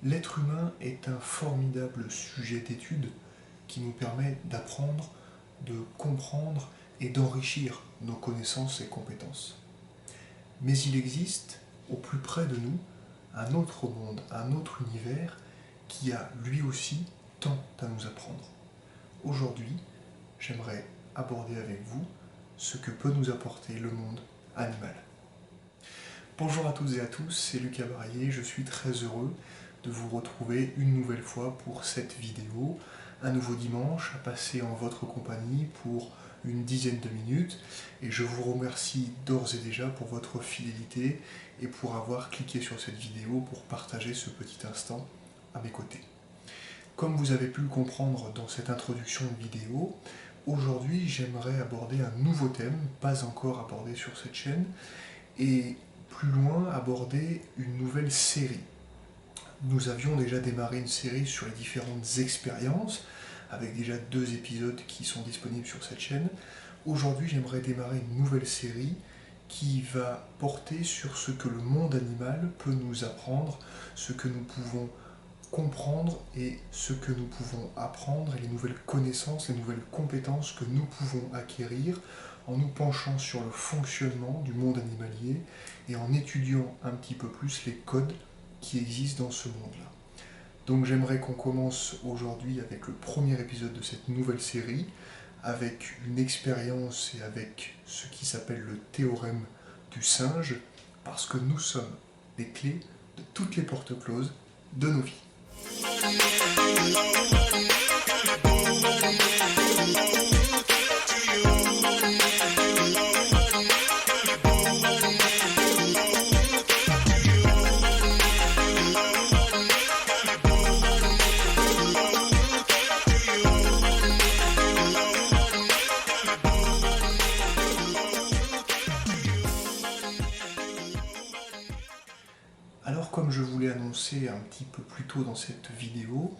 L'être humain est un formidable sujet d'étude qui nous permet d'apprendre, de comprendre et d'enrichir nos connaissances et compétences. Mais il existe, au plus près de nous, un autre monde, un autre univers qui a lui aussi tant à nous apprendre. Aujourd'hui, j'aimerais aborder avec vous ce que peut nous apporter le monde animal. Bonjour à toutes et à tous, c'est Lucas Barrier, je suis très heureux de vous retrouver une nouvelle fois pour cette vidéo, un nouveau dimanche à passer en votre compagnie pour une dizaine de minutes, et je vous remercie d'ores et déjà pour votre fidélité et pour avoir cliqué sur cette vidéo pour partager ce petit instant à mes côtés. Comme vous avez pu le comprendre dans cette introduction de vidéo, aujourd'hui j'aimerais aborder un nouveau thème, pas encore abordé sur cette chaîne, et plus loin aborder une nouvelle série. Nous avions déjà démarré une série sur les différentes expériences, avec déjà 2 épisodes qui sont disponibles sur cette chaîne. Aujourd'hui, j'aimerais démarrer une nouvelle série qui va porter sur ce que le monde animal peut nous apprendre, ce que nous pouvons comprendre et ce que nous pouvons apprendre, et les nouvelles connaissances, les nouvelles compétences que nous pouvons acquérir en nous penchant sur le fonctionnement du monde animalier et en étudiant un petit peu plus les codes qui existent dans ce monde-là. Donc j'aimerais qu'on commence aujourd'hui avec le premier épisode de cette nouvelle série, avec une expérience et avec ce qui s'appelle le théorème du singe, parce que nous sommes les clés de toutes les portes closes de nos vies. Alors comme je vous l'ai annoncé un petit peu plus tôt dans cette vidéo,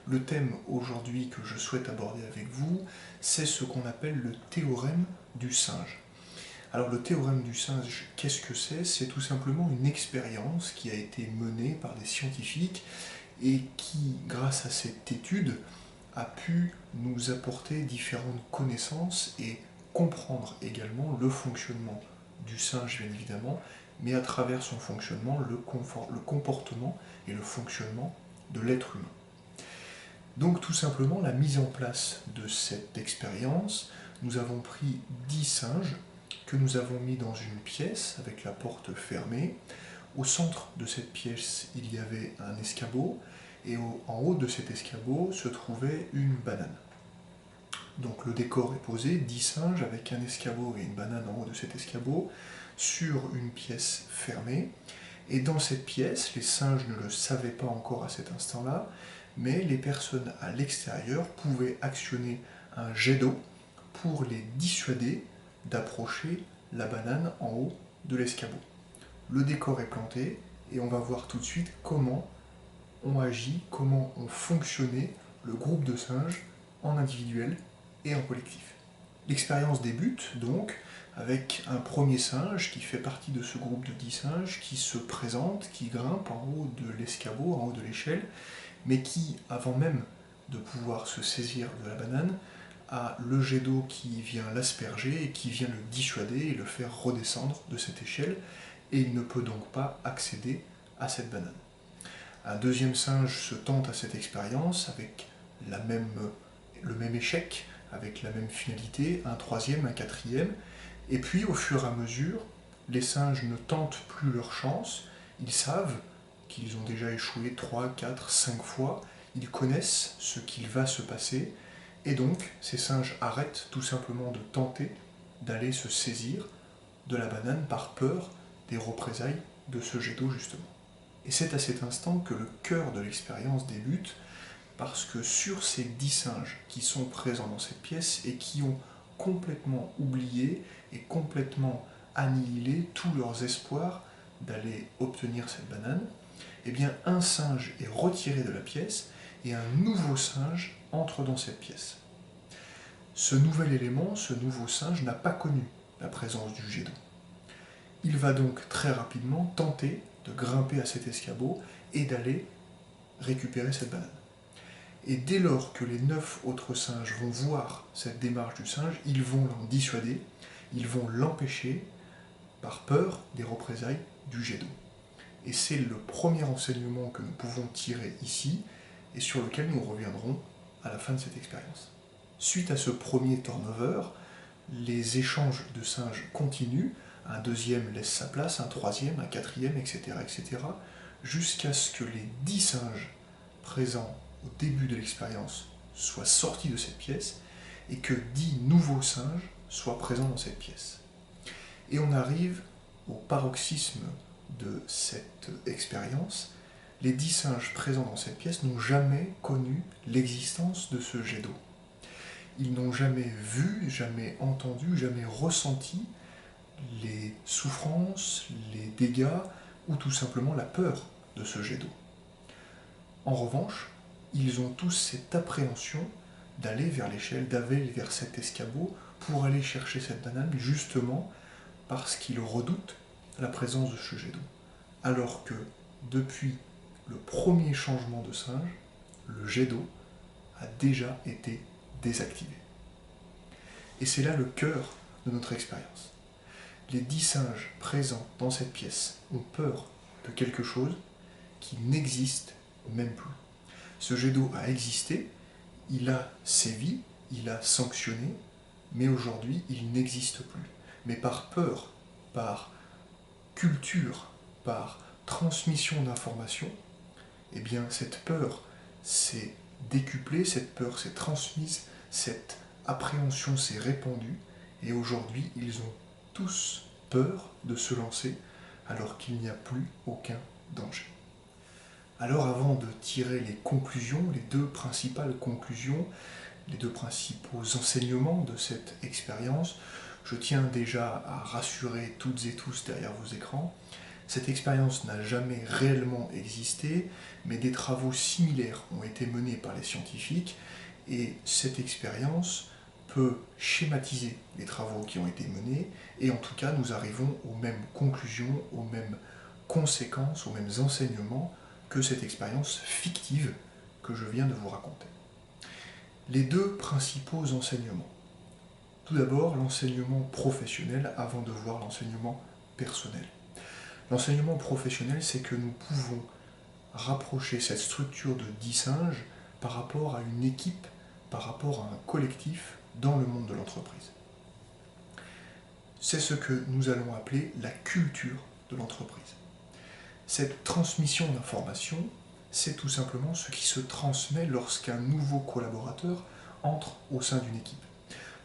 le thème aujourd'hui que je souhaite aborder avec vous, c'est ce qu'on appelle le théorème du singe. Alors le théorème du singe, qu'est-ce que c'est? C'est tout simplement une expérience qui a été menée par des scientifiques et qui, grâce à cette étude, a pu nous apporter différentes connaissances et comprendre également le fonctionnement du singe, bien évidemment, mais à travers son fonctionnement, le comportement et le fonctionnement de l'être humain. Donc tout simplement, la mise en place de cette expérience, nous avons pris 10 singes que nous avons mis dans une pièce avec la porte fermée. Au centre de cette pièce, il y avait un escabeau, et en haut de cet escabeau se trouvait une banane. Donc le décor est posé, 10 singes avec un escabeau et une banane en haut de cet escabeau, sur une pièce fermée. Et dans cette pièce, les singes ne le savaient pas encore à cet instant-là, mais les personnes à l'extérieur pouvaient actionner un jet d'eau pour les dissuader d'approcher la banane en haut de l'escabeau. Le décor est planté et on va voir tout de suite comment on agit, comment on fonctionnait le groupe de singes en individuel et en collectif. L'expérience débute donc avec un premier singe qui fait partie de ce groupe de 10 singes qui se présente, qui grimpe en haut de l'escabeau, en haut de l'échelle, mais qui, avant même de pouvoir se saisir de la banane, a le jet d'eau qui vient l'asperger et qui vient le dissuader et le faire redescendre de cette échelle, et il ne peut donc pas accéder à cette banane. Un deuxième singe se tente à cette expérience avec le même échec, avec la même finalité, un troisième, un quatrième, et puis au fur et à mesure, les singes ne tentent plus leur chance, ils savent qu'ils ont déjà échoué 3, 4, 5 fois, ils connaissent ce qu'il va se passer, et donc ces singes arrêtent tout simplement de tenter d'aller se saisir de la banane par peur des représailles de ce jet d'eau justement. Et c'est à cet instant que le cœur de l'expérience débute, parce que sur ces 10 singes qui sont présents dans cette pièce et qui ont complètement oublié et complètement annihilé tous leurs espoirs d'aller obtenir cette banane, eh bien un singe est retiré de la pièce et un nouveau singe entre dans cette pièce. Ce nouvel élément, ce nouveau singe n'a pas connu la présence du jet d'eau. Il va donc très rapidement tenter de grimper à cet escabeau et d'aller récupérer cette banane. Et dès lors que les 9 autres singes vont voir cette démarche du singe, ils vont l'en dissuader, ils vont l'empêcher par peur des représailles du jet d'eau. Et c'est le premier enseignement que nous pouvons tirer ici, et sur lequel nous reviendrons à la fin de cette expérience. Suite à ce premier turnover, les échanges de singes continuent, un deuxième laisse sa place, un troisième, un quatrième, etc., jusqu'à ce que les 10 singes présents au début de l'expérience soient sortis de cette pièce, et que 10 nouveaux singes soient présents dans cette pièce. Et on arrive au paroxysme de cette expérience. Les 10 singes présents dans cette pièce n'ont jamais connu l'existence de ce jet d'eau. Ils n'ont jamais vu, jamais entendu, jamais ressenti les souffrances, les dégâts ou tout simplement la peur de ce jet d'eau. En revanche, ils ont tous cette appréhension d'aller vers l'échelle, d'aller vers cet escabeau pour aller chercher cette banane, justement parce qu'ils redoutent la présence de ce jet d'eau. Alors que depuis le premier changement de singe, le jet d'eau a déjà été désactivé. Et c'est là le cœur de notre expérience. Les 10 singes présents dans cette pièce ont peur de quelque chose qui n'existe même plus. Ce jet d'eau a existé, il a sévi, il a sanctionné, mais aujourd'hui il n'existe plus. Mais par peur, par culture, par transmission d'informations, eh bien cette peur s'est décuplée, cette peur s'est transmise, cette appréhension s'est répandue, et aujourd'hui ils ont tous peur de se lancer alors qu'il n'y a plus aucun danger. Alors avant de tirer les conclusions, les deux principales conclusions, les deux principaux enseignements de cette expérience, je tiens déjà à rassurer toutes et tous derrière vos écrans. Cette expérience n'a jamais réellement existé, mais des travaux similaires ont été menés par les scientifiques, et cette expérience peut schématiser les travaux qui ont été menés, et en tout cas nous arrivons aux mêmes conclusions, aux mêmes conséquences, aux mêmes enseignements que cette expérience fictive que je viens de vous raconter. Les deux principaux enseignements. Tout d'abord, l'enseignement professionnel avant de voir l'enseignement personnel. L'enseignement professionnel, c'est que nous pouvons rapprocher cette structure de 10 singes par rapport à une équipe, par rapport à un collectif dans le monde de l'entreprise. C'est ce que nous allons appeler la culture de l'entreprise. Cette transmission d'informations, c'est tout simplement ce qui se transmet lorsqu'un nouveau collaborateur entre au sein d'une équipe.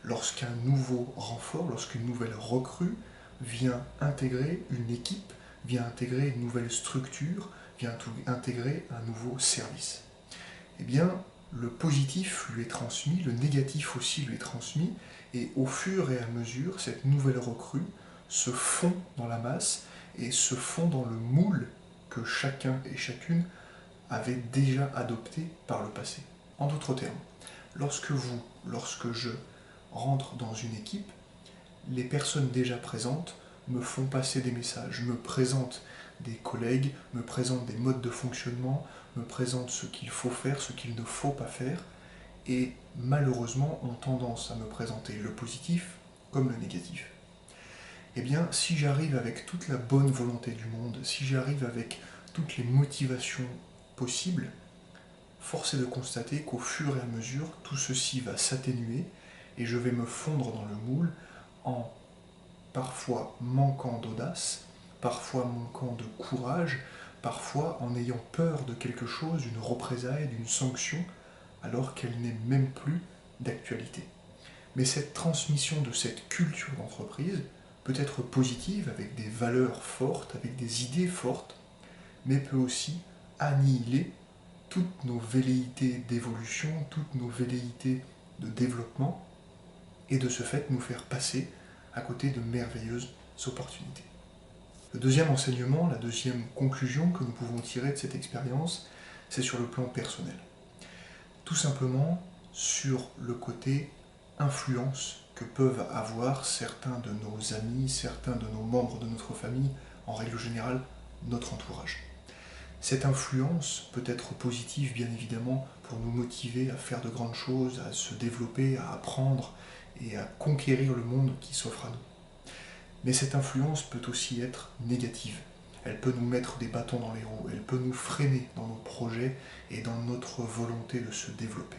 Lorsqu'un nouveau renfort, lorsqu'une nouvelle recrue vient intégrer une équipe, vient intégrer une nouvelle structure, vient intégrer un nouveau service. Eh bien, le positif lui est transmis, le négatif aussi lui est transmis, et au fur et à mesure, cette nouvelle recrue se fond dans la masse et se fond dans le moule que chacun et chacune avait déjà adopté par le passé. En d'autres termes, lorsque je rentre dans une équipe, les personnes déjà présentes me font passer des messages, me présentent des collègues, me présentent des modes de fonctionnement, me présentent ce qu'il faut faire, ce qu'il ne faut pas faire, et malheureusement ont tendance à me présenter le positif comme le négatif. Eh bien, si j'arrive avec toute la bonne volonté du monde, si j'arrive avec toutes les motivations possibles, force est de constater qu'au fur et à mesure, tout ceci va s'atténuer et je vais me fondre dans le moule en parfois manquant d'audace, parfois manquant de courage, parfois en ayant peur de quelque chose, d'une représaille, d'une sanction, alors qu'elle n'est même plus d'actualité. Mais cette transmission de cette culture d'entreprise peut être positive, avec des valeurs fortes, avec des idées fortes, mais peut aussi annihiler toutes nos velléités d'évolution, toutes nos velléités de développement, et de ce fait nous faire passer à côté de merveilleuses opportunités. Le deuxième enseignement, la deuxième conclusion que nous pouvons tirer de cette expérience, c'est sur le plan personnel. Tout simplement sur le côté influence que peuvent avoir certains de nos amis, certains de nos membres de notre famille, en règle générale, notre entourage. Cette influence peut être positive, bien évidemment, pour nous motiver à faire de grandes choses, à se développer, à apprendre et à conquérir le monde qui s'offre à nous. Mais cette influence peut aussi être négative. Elle peut nous mettre des bâtons dans les roues, elle peut nous freiner dans nos projets et dans notre volonté de se développer.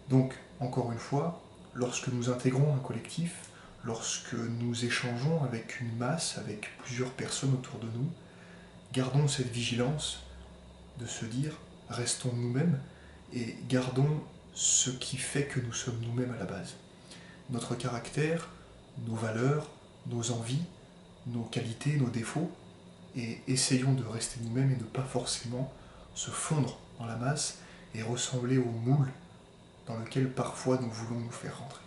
Donc, encore une fois, lorsque nous intégrons un collectif, lorsque nous échangeons avec une masse, avec plusieurs personnes autour de nous, gardons cette vigilance de se dire, restons nous-mêmes et gardons ce qui fait que nous sommes nous-mêmes à la base. Notre caractère, nos valeurs, nos envies, nos qualités, nos défauts, et essayons de rester nous-mêmes et de ne pas forcément se fondre dans la masse et ressembler au moule dans lequel parfois nous voulons nous faire rentrer.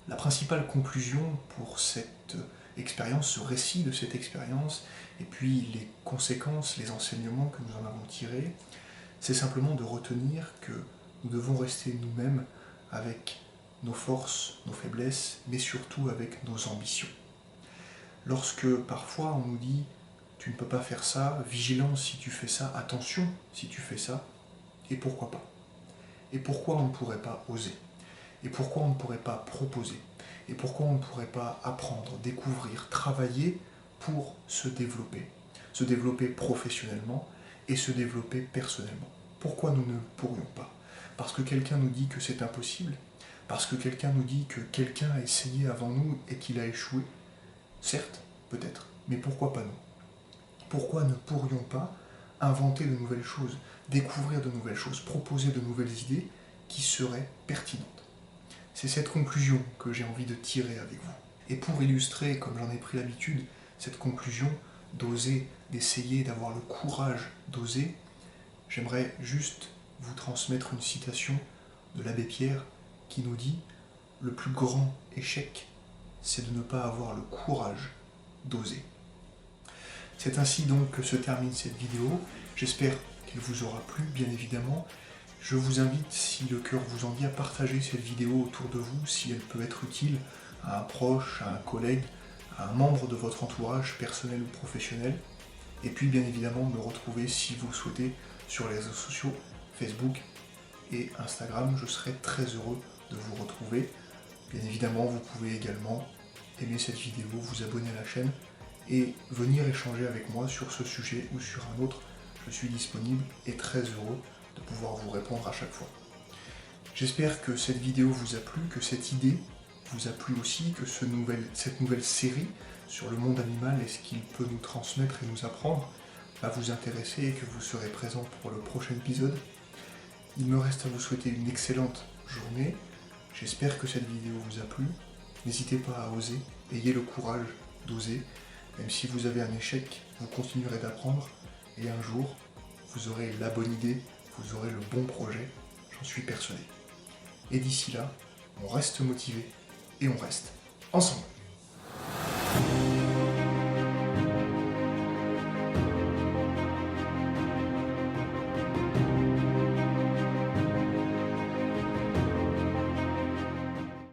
La principale conclusion pour cette expérience, ce récit de cette expérience, et puis les conséquences, les enseignements que nous en avons tirés, c'est simplement de retenir que nous devons rester nous-mêmes avec nos forces, nos faiblesses, mais surtout avec nos ambitions. Lorsque parfois on nous dit « tu ne peux pas faire ça, vigilance si tu fais ça, attention si tu fais ça », et pourquoi pas? Et pourquoi on ne pourrait pas oser? Et pourquoi on ne pourrait pas proposer? Et pourquoi on ne pourrait pas apprendre, découvrir, travailler pour se développer professionnellement et se développer personnellement? Pourquoi nous ne pourrions pas? Parce que quelqu'un nous dit que c'est impossible? Parce que quelqu'un nous dit que quelqu'un a essayé avant nous et qu'il a échoué? Certes, peut-être, mais pourquoi pas nous? Pourquoi ne pourrions pas inventer de nouvelles choses, découvrir de nouvelles choses, proposer de nouvelles idées qui seraient pertinentes? C'est cette conclusion que j'ai envie de tirer avec vous. Et pour illustrer, comme j'en ai pris l'habitude, cette conclusion d'oser, d'essayer, d'avoir le courage d'oser, j'aimerais juste vous transmettre une citation de l'abbé Pierre qui nous dit « Le plus grand échec, c'est de ne pas avoir le courage d'oser ». C'est ainsi donc que se termine cette vidéo. J'espère qu'elle vous aura plu, bien évidemment. Je vous invite, si le cœur vous en dit, à partager cette vidéo autour de vous, si elle peut être utile à un proche, à un collègue, à un membre de votre entourage, personnel ou professionnel. Et puis, bien évidemment, me retrouver, si vous le souhaitez, sur les réseaux sociaux, Facebook et Instagram. Je serai très heureux de vous retrouver. Bien évidemment, vous pouvez également aimer cette vidéo, vous abonner à la chaîne et venir échanger avec moi sur ce sujet ou sur un autre. Je suis disponible et très heureux de pouvoir vous répondre à chaque fois. J'espère que cette vidéo vous a plu, que cette idée vous a plu aussi, que cette nouvelle série sur le monde animal et ce qu'il peut nous transmettre et nous apprendre va vous intéresser et que vous serez présent pour le prochain épisode. Il me reste à vous souhaiter une excellente journée. J'espère que cette vidéo vous a plu. N'hésitez pas à oser, ayez le courage d'oser. Même si vous avez un échec, vous continuerez d'apprendre et un jour, vous aurez la bonne idée, vous aurez le bon projet, j'en suis persuadé. Et d'ici là, on reste motivé et on reste ensemble.